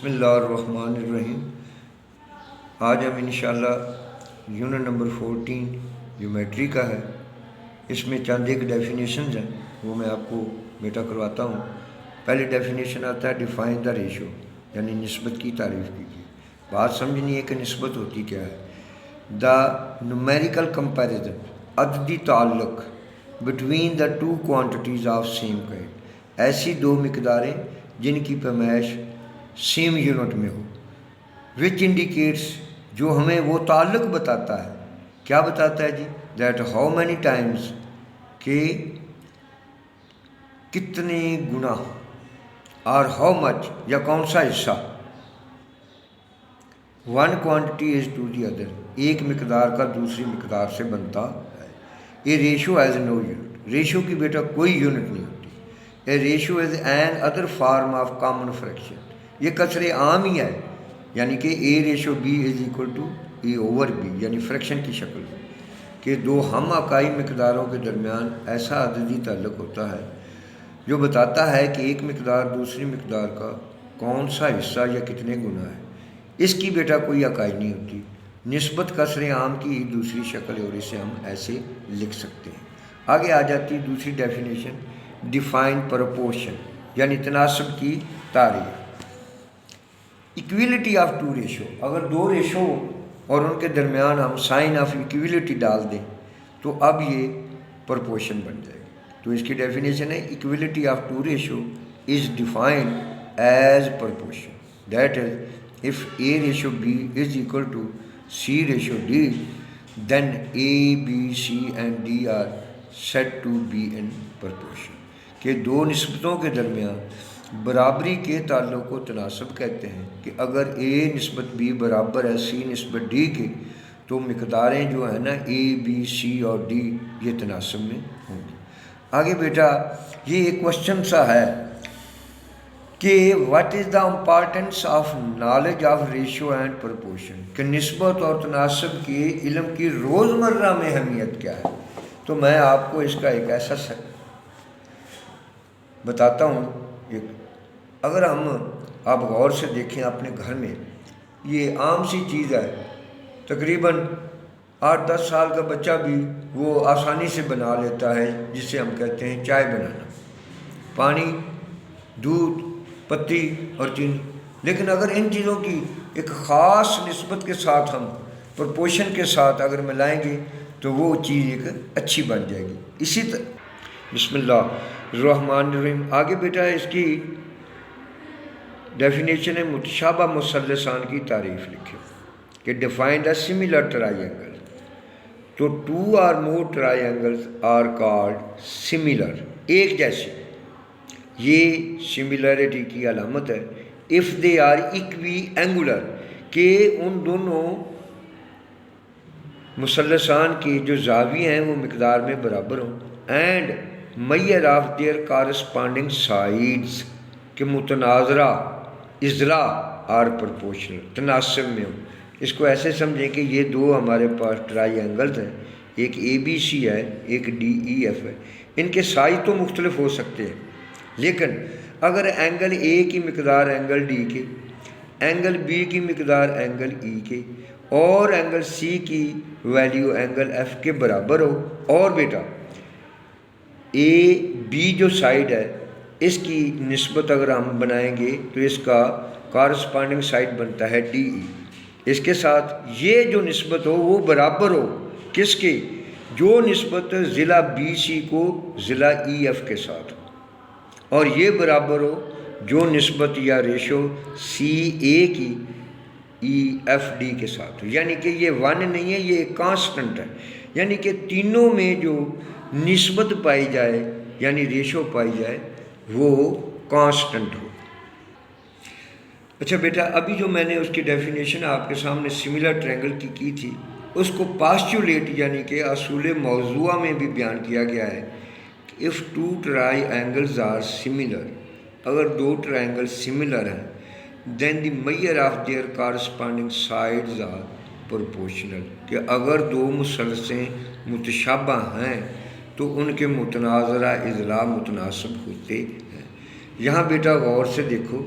بسم اللہ الرحمن الرحیم۔ آج ہم انشاءاللہ یونٹ نمبر 14 جیومیٹری کا ہے۔ اس میں چند ایک ڈیفینیشنز ہیں، وہ میں آپ کو بیٹا کرواتا ہوں۔ پہلی ڈیفینیشن آتا ہے ڈیفائن دا ریشو، یعنی نسبت کی تعریف کیجیے۔ بات سمجھنی ہے کہ نسبت ہوتی کیا ہے۔ دا نومیریکل کمپیریزن، عددی تعلق between the two quantities of same kind, ایسی دو مقداریں جن کی پیمائش سیم یونٹ میں ہو، وچ انڈیکیٹس، جو ہمیں وہ تعلق بتاتا ہے۔ کیا بتاتا ہے جی؟ دیٹ ہاؤ مینی ٹائمز، کہ کتنے گنا، اور ہاؤ مچ، یا کون سا حصہ، one quantity is to the other, ایک مقدار کا دوسری مقدار سے بنتا ہے۔ A ratio is no unit, ratio کی بیٹا کوئی یونٹ نہیں ہوتی۔ A ratio is another form of common fraction, یہ کسر عام ہی ہے، یعنی کہ a ratio b is equal to a over b, یعنی فریکشن کی شکل میں، کہ دو ہم اکائی مقداروں کے درمیان ایسا عددی تعلق ہوتا ہے جو بتاتا ہے کہ ایک مقدار دوسری مقدار کا کون سا حصہ یا کتنے گنا ہے۔ اس کی بیٹا کوئی اکائی نہیں ہوتی۔ نسبت کسر عام کی دوسری شکل ہے، اور اسے ہم ایسے لکھ سکتے ہیں۔ آگے آ جاتی دوسری ڈیفینیشن ڈیفائن پروپورشن، یعنی تناسب کی تعریف۔ ایکویلٹی آف ٹو ریشو، اگر دو ریشو اور ان کے درمیان ہم سائن آف ایکویلٹی ڈال دیں تو اب یہ پرپورشن بن جائے گی۔ تو اس کی ڈیفینیشن ہے equality of two ratio is defined as proportion, that is if A ratio B is equal to C ratio D, then A, B, C and D are said to be in proportion، کہ دو نسبتوں کے درمیان برابری کے تعلق کو تناسب کہتے ہیں، کہ اگر A نسبت B برابر ہے C نسبت D کے، تو مقداریں جو ہیں نا A, B, C اور D یہ تناسب میں ہوں گی۔ آگے بیٹا یہ ایک کوشچن سا ہے کہ what is the importance of knowledge of ratio and proportion, کہ نسبت اور تناسب کے علم کی روزمرہ میں اہمیت کیا ہے۔ تو میں آپ کو اس کا ایک ایسا بتاتا ہوں۔ اگر آپ غور سے دیکھیں اپنے گھر میں، یہ عام سی چیز ہے، تقریباً 8-10 سال کا بچہ بھی وہ آسانی سے بنا لیتا ہے، جسے ہم کہتے ہیں چائے بنانا، پانی، دودھ، پتی اور چینی۔ لیکن اگر ان چیزوں کی ایک خاص نسبت کے ساتھ ہم پرپورشن کے ساتھ اگر ملائیں گے تو وہ چیز ایک اچھی بن جائے گی۔ اسی طرح بسم اللہ الرحمن الرحیم۔ آگے بیٹا اس کی ڈیفینیشن ہے متشابہ مثلثان کی تعریف لکھے، کہ defined a similar triangle, تو two or more triangles are called similar, ایک جیسے، یہ سملیرٹی کی علامت ہے۔ If they are equiangular, کہ ان دونوں مثلثان کی جو زاویے ہیں وہ مقدار میں برابر ہوں۔ And measure of their corresponding sides, کہ متناظرہ اضلاع آر پرپورشنل، تناسب میں ہوں۔ اس کو ایسے سمجھیں کہ یہ دو ہمارے پاس ٹرائی اینگلز ہیں، ایک اے بی سی ہے، ایک ڈی ای ایف ہے۔ ان کے سائز تو مختلف ہو سکتے ہیں، لیکن اگر اینگل اے کی مقدار اینگل ڈی کے، اینگل بی کی مقدار اینگل ای کے، اور اینگل سی کی ویلیو اینگل ایف کے برابر ہو، اور بیٹا اے بی جو سائڈ ہے اس کی نسبت اگر ہم بنائیں گے تو اس کا کارسپانڈنگ سائڈ بنتا ہے ڈی ای، اس کے ساتھ یہ جو نسبت ہو وہ برابر ہو کس کے؟ جو نسبت ضلع بی سی کو ضلع ای ایف کے ساتھ ہو، اور یہ برابر ہو جو نسبت یا ریشو سی اے کی ای ایف ڈی کے ساتھ ہو، یعنی کہ یہ ون نہیں ہے، یہ ایک کانسٹنٹ ہے، یعنی کہ تینوں میں جو نسبت پائی جائے یعنی ریشو پائی جائے وہ کانسٹنٹ ہو۔ اچھا بیٹا، ابھی جو میں نے اس کی ڈیفینیشن آپ کے سامنے سملر ٹرینگل کی تھی، اس کو پاسچولیٹ یعنی کہ اصول موضوعہ میں بھی بیان کیا گیا ہے۔ if two triangles are similar، اگر دو ٹرائنگل سملر ہیں، then the measure of their corresponding sides are proportional، کہ اگر دو مثلثیں متشابہ ہیں تو ان کے متناظرہ اضلاع متناسب ہوتے ہیں۔ یہاں بیٹا غور سے دیکھو،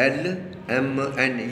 LMN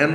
M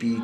P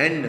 N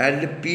LP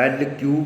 LQ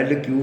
LQ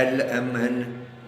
LMN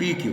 PQ,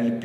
LP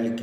LQ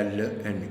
LN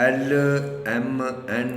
LMN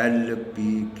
LPQ,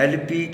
LP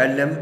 LM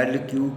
LQ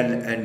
LN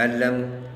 LM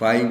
5,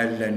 LN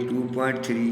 2.3,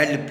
LP,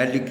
LQ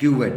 QN,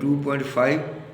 2.5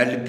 LP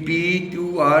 PQR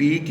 PQ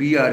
PR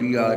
PR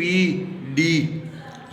PD